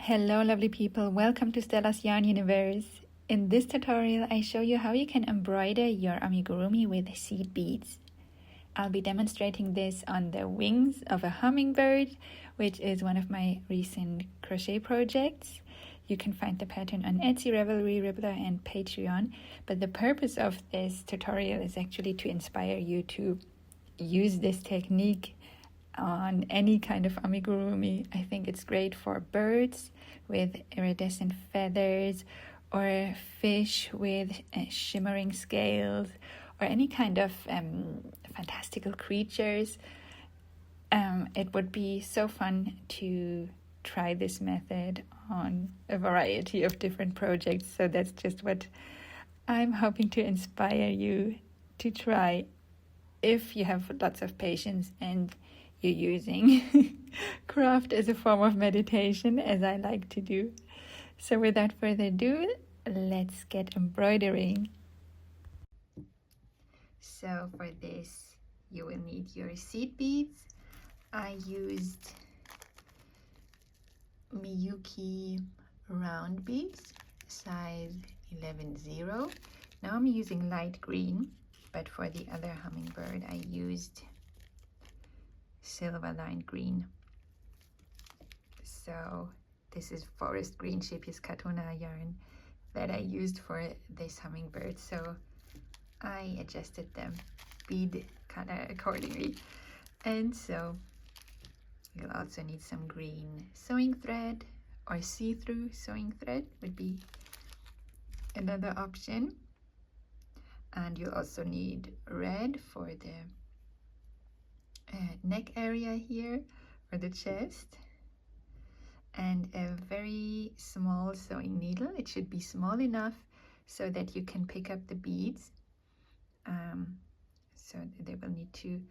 Hello lovely people, welcome to Stella's Yarn Universe. In this tutorial I show you how you can embroider your amigurumi with seed beads. I'll be demonstrating this on the wings of a hummingbird, which is one of my recent crochet projects. You can find the pattern on Etsy, Ravelry, Ribblr and Patreon, but the purpose of this tutorial is actually to inspire you to use this technique on any kind of amigurumi. I think it's great for birds with iridescent feathers, or fish with shimmering scales, or any kind of fantastical creatures. It would be so fun to try this method on a variety of different projects, so that's just what I'm hoping to inspire you to try if you have lots of patience and you're using craft as a form of meditation, as I like to do. So without further ado, let's get embroidering. So for this, you will need your seed beads. I used Miyuki round beads, size 11-0. Now I'm using light green, but for the other hummingbird, I used silver lined green. So this is forest green Shippies Katona yarn that I used for this hummingbird, so I adjusted the bead color accordingly. And so you'll also need some green sewing thread, or see-through sewing thread would be another option. And you also need red for the neck area here, or the chest, and a very small sewing needle. It should be small enough so that you can pick up the beads, so they will need to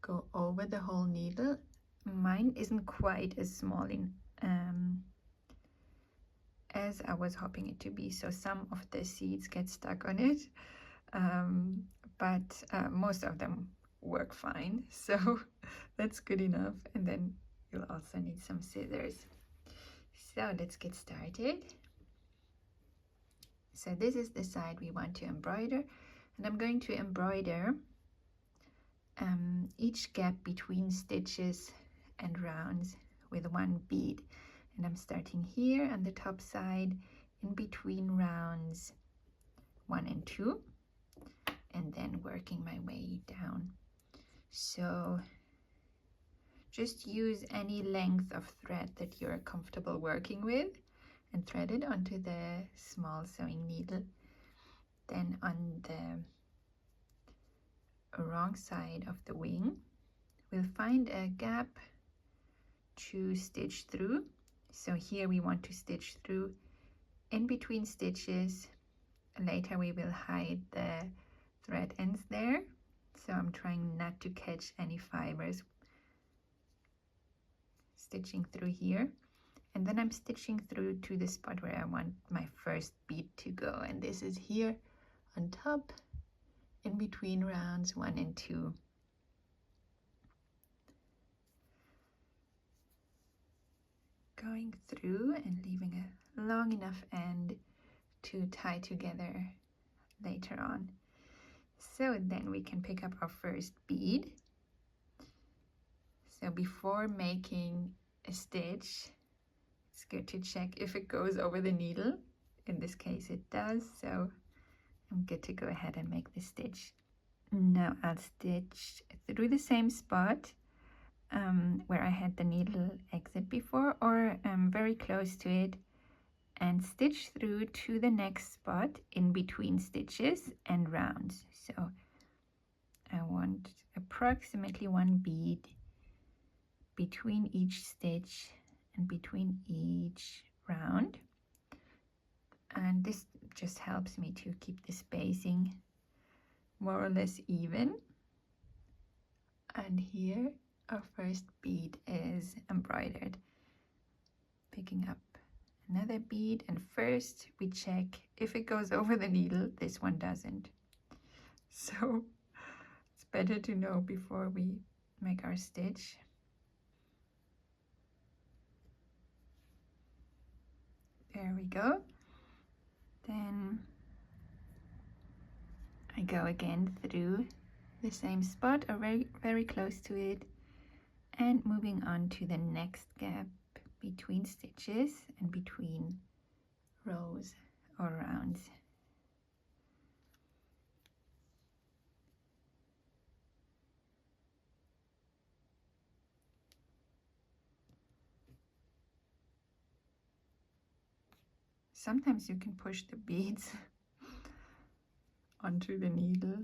go over the whole needle. Mine isn't quite as small as I was hoping it to be, so some of the seeds get stuck on it, but most of them work fine, so that's good enough. And then you'll also need some scissors. So let's get started. So this is the side we want to embroider, and I'm going to embroider each gap between stitches and rounds with one bead, and I'm starting here on the top side in between rounds 1 and 2, and then working my way down. So just use any length of thread that you're comfortable working with and thread it onto the small sewing needle. Then on the wrong side of the wing, we'll find a gap to stitch through. So here we want to stitch through in between stitches. Later we will hide the thread ends there, so I'm trying not to catch any fibers stitching through here. And then I'm stitching through to the spot where I want my first bead to go, and this is here on top in between rounds 1 and 2. Going through and leaving a long enough end to tie together later on. So then we can pick up our first bead. So before making a stitch, it's good to check if it goes over the needle. In this case it does, so I'm good to go ahead and make the stitch. Now I'll stitch through the same spot where I had the needle exit before, or very close to it, and stitch through to the next spot in between stitches and rounds. So I want approximately 1 bead between each stitch and between each round, and this just helps me to keep the spacing more or less even. And here our first bead is embroidered. Picking up another bead, and first we check if it goes over the needle. This one doesn't, so it's better to know before we make our stitch. There we go. Then I go again through the same spot or very close to it, and moving on to the next gap between stitches and between rows or rounds. Sometimes you can push the beads onto the needle.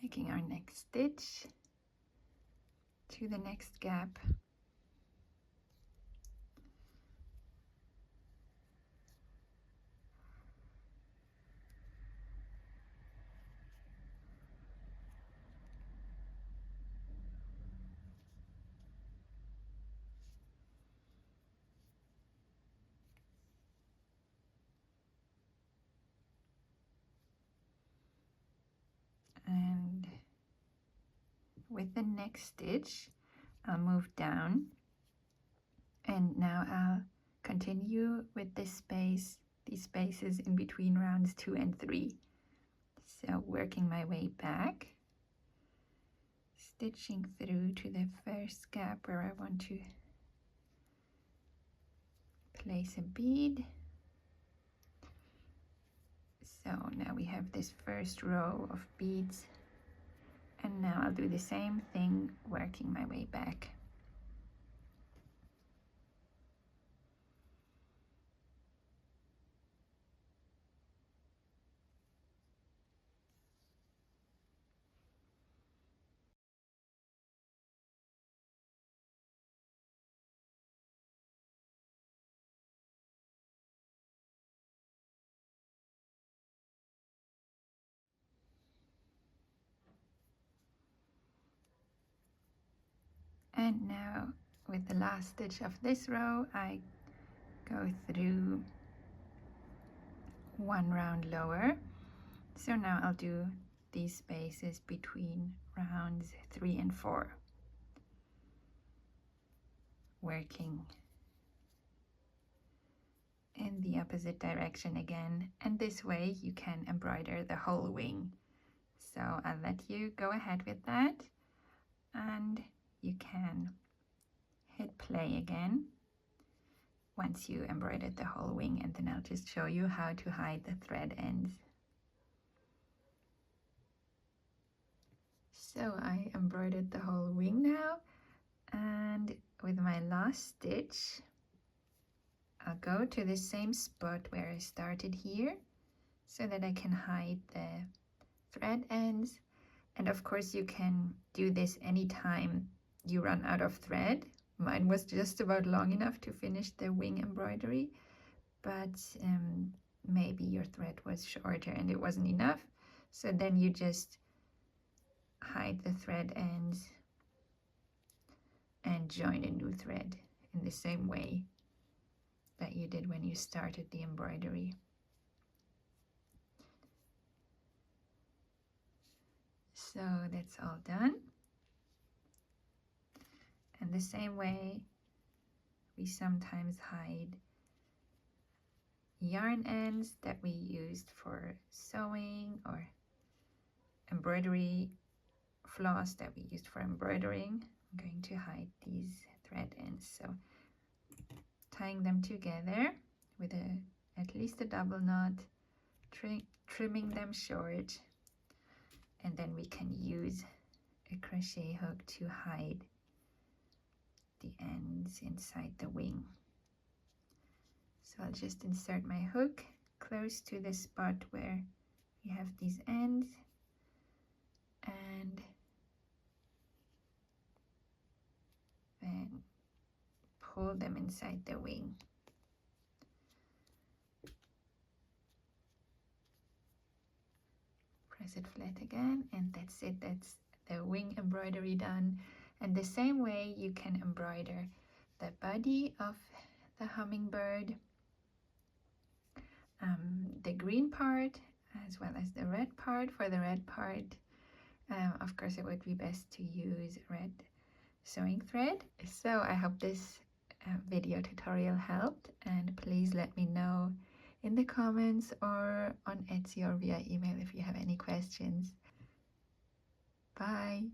Making our next stitch to the next gap. And with the next stitch, I'll move down, and now I'll continue with this space, these spaces in between rounds 2 and 3. So working my way back, stitching through to the first gap where I want to place a bead. So now we have this first row of beads, and now I'll do the same thing, working my way back. And now with the last stitch of this row, I go through one round lower. So now I'll do these spaces between rounds 3 and 4, working in the opposite direction again, and this way you can embroider the whole wing. So I'll let you go ahead with that, and you can hit play again once you embroidered the whole wing, and then I'll just show you how to hide the thread ends. So I embroidered the whole wing now, and with my last stitch I'll go to the same spot where I started here so that I can hide the thread ends. And of course you can do this anytime you run out of thread. Mine was just about long enough to finish the wing embroidery, but maybe your thread was shorter and it wasn't enough. So then you just hide the thread ends and join a new thread in the same way that you did when you started the embroidery. So that's all done. And the same way we sometimes hide yarn ends that we used for sewing, or embroidery floss that we used for embroidering. I'm going to hide these thread ends. So tying them together with at least a double knot, trimming them short, and then we can use a crochet hook to hide the ends inside the wing. So I'll just insert my hook close to the spot where you have these ends, and then pull them inside the wing. Press it flat again, and that's it. That's the wing embroidery done. And the same way you can embroider the body of the hummingbird, the green part as well as the red part. For the red part, of course it would be best to use red sewing thread. So I hope this video tutorial helped, and please let me know in the comments or on Etsy or via email if you have any questions. Bye!